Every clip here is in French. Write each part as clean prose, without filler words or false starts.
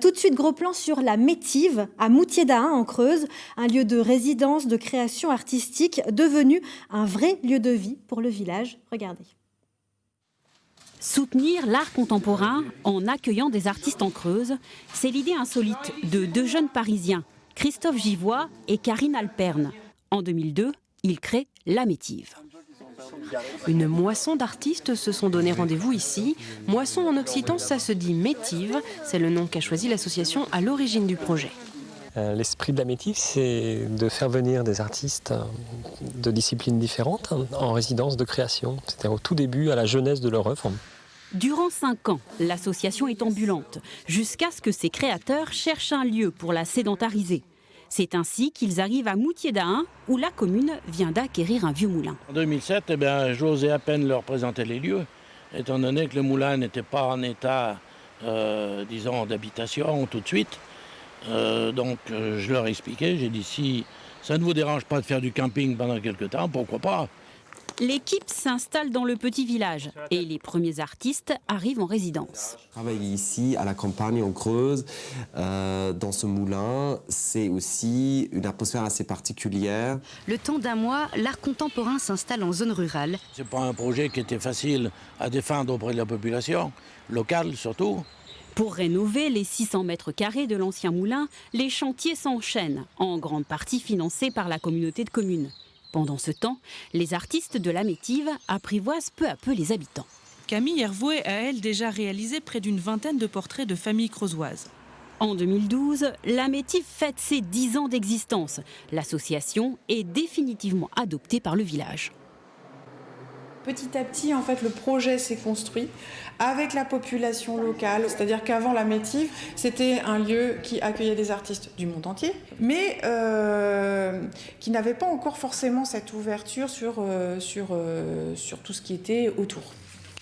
Tout de suite, gros plan sur la Métive, à Moutier-d'Ahin, en Creuse, un lieu de résidence, de création artistique, devenu un vrai lieu de vie pour le village. Regardez. Soutenir l'art contemporain en accueillant des artistes en Creuse, c'est l'idée insolite de deux jeunes Parisiens, Christophe Givois et Karine Alperne. En 2002, ils créent la Métive. Une moisson d'artistes se sont donné rendez-vous ici. Moisson en occitan, ça se dit Métive. C'est le nom qu'a choisi l'association à l'origine du projet. L'esprit de la Métive, c'est de faire venir des artistes de disciplines différentes en résidence de création. C'était au tout début, à la jeunesse de leur œuvre. Durant 5 ans, l'association est ambulante, jusqu'à ce que ses créateurs cherchent un lieu pour la sédentariser. C'est ainsi qu'ils arrivent à Moutier-d'Ahin, où la commune vient d'acquérir un vieux moulin. En 2007, j'osais à peine leur présenter les lieux, étant donné que le moulin n'était pas en état, d'habitation tout de suite. Je leur expliquais, j'ai dit si ça ne vous dérange pas de faire du camping pendant quelques temps, pourquoi pas. L'équipe s'installe dans le petit village et les premiers artistes arrivent en résidence. Travailler ici, à la campagne, en Creuse, dans ce moulin, c'est aussi une atmosphère assez particulière. Le temps d'un mois, l'art contemporain s'installe en zone rurale. C'est pas un projet qui était facile à défendre auprès de la population, locale surtout. Pour rénover les 600 mètres carrés de l'ancien moulin, les chantiers s'enchaînent, en grande partie financés par la communauté de communes. Pendant ce temps, les artistes de la Métive apprivoisent peu à peu les habitants. Camille Hervouet a, elle, déjà réalisé près d'une vingtaine de portraits de familles creusoises. En 2012, la Métive fête ses 10 ans d'existence. L'association est définitivement adoptée par le village. Petit à petit, en fait, le projet s'est construit avec la population locale. C'est-à-dire qu'avant la Métive, c'était un lieu qui accueillait des artistes du monde entier, mais qui n'avait pas encore forcément cette ouverture sur tout ce qui était autour.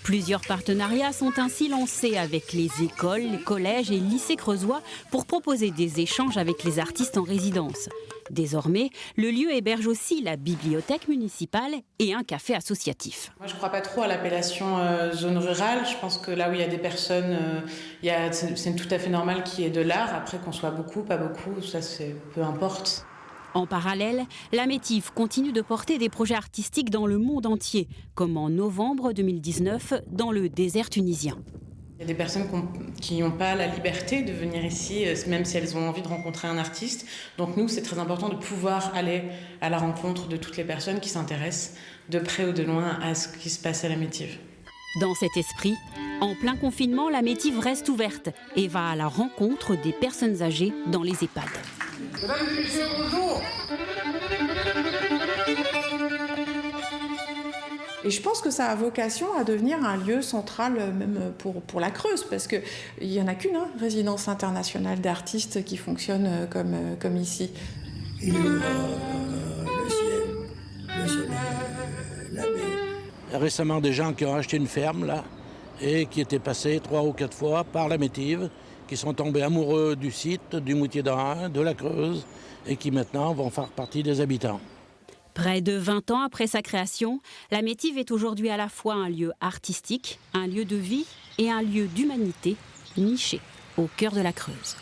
Plusieurs partenariats sont ainsi lancés avec les écoles, les collèges et lycées creusois pour proposer des échanges avec les artistes en résidence. Désormais, le lieu héberge aussi la bibliothèque municipale et un café associatif. Moi, je ne crois pas trop à l'appellation zone rurale. Je pense que là où il y a des personnes, c'est tout à fait normal qu'il y ait de l'art. Après, qu'on soit beaucoup, pas beaucoup, ça, peu importe. En parallèle, la Métive continue de porter des projets artistiques dans le monde entier, comme en novembre 2019 dans le désert tunisien. Il y a des personnes qui n'ont pas la liberté de venir ici, même si elles ont envie de rencontrer un artiste. Donc nous, c'est très important de pouvoir aller à la rencontre de toutes les personnes qui s'intéressent de près ou de loin à ce qui se passe à la Métive. Dans cet esprit, en plein confinement, la Métive reste ouverte et va à la rencontre des personnes âgées dans les EHPAD. Mesdames et messieurs, bonjour. Et je pense que ça a vocation à devenir un lieu central même pour la Creuse, parce qu'il n'y en a qu'une résidence internationale d'artistes qui fonctionne comme ici. Il y aura le ciel, le soleil, la mer. Il y a récemment des gens qui ont acheté une ferme là et qui étaient passés 3 ou 4 fois par la Métive, qui sont tombés amoureux du site, du Moutier-d'Ahin, de la Creuse, et qui maintenant vont faire partie des habitants. Près de 20 ans après sa création, la Métive est aujourd'hui à la fois un lieu artistique, un lieu de vie et un lieu d'humanité niché au cœur de la Creuse.